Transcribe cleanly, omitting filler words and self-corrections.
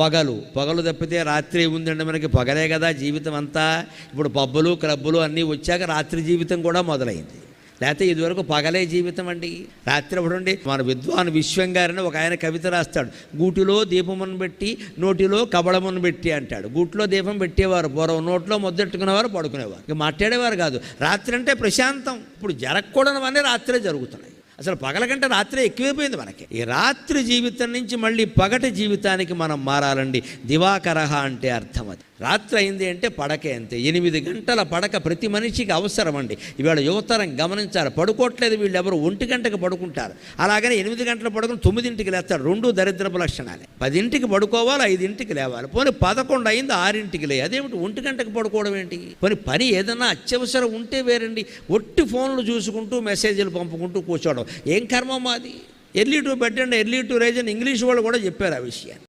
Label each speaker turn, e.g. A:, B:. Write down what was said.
A: పగలు తప్పితే రాత్రి ఉందండి మనకి. పగలే కదా జీవితం అంతా. ఇప్పుడు పబ్బులు క్లబ్బులు అన్నీ వచ్చాక రాత్రి జీవితం కూడా మొదలైంది. లేకపోతే ఇదివరకు పగలే జీవితం అండి. రాత్రి అప్పుడుండి మన విద్వాన్ విశ్వం గారిని ఒక ఆయన కవిత రాస్తాడు. గూటిలో దీపమును పెట్టి నోటిలో కబళమును పెట్టి అంటాడు. గూటిలో దీపం పెట్టేవారు పూర్వం, నోట్లో ముద్దెట్టుకునేవారు, పడుకునేవారు, ఇక మాట్లాడేవారు కాదు. రాత్రి అంటే ప్రశాంతం. ఇప్పుడు జరగకూడనివన్నీ రాత్రే జరుగుతున్నాయి. అసలు పగల కంటే రాత్రే ఎక్కువైపోయింది మనకి. ఈ రాత్రి జీవితం నుంచి మళ్ళీ పగటి జీవితానికి మనం మారాలండి. దివాకరహ అంటే అర్థం అది. రాత్రి అయింది అంటే పడకే అంతే. 8 గంటల పడక ప్రతి మనిషికి అవసరం అండి. ఇవాళ యువతరం గమనించాలి, పడుకోవట్లేదు వీళ్ళు ఎవరు. 1 గంటకు పడుకుంటారు. అలాగనే 8 గంటలు పడుకుని 9ంటికి లేస్తాడు. 2 దరిద్రపు లక్షణాలే. 10ంటికి పడుకోవాలి, 5ంటికి లేవాలి. పోనీ 11 అయింది 6ంటికి లే. అదేమిటి 1 గంటకు పడుకోవడం ఏంటి? పోనీ పని ఏదన్నా అత్యవసరం ఉంటే వేరండి. ఒట్టి ఫోన్లు చూసుకుంటూ మెసేజ్లు పంపుకుంటూ కూర్చోవడం ఏం కర్మ మాది? Early to bed and early to rise అని ఇంగ్లీష్ వాళ్ళు కూడా చెప్పారు ఆ విషయాన్ని.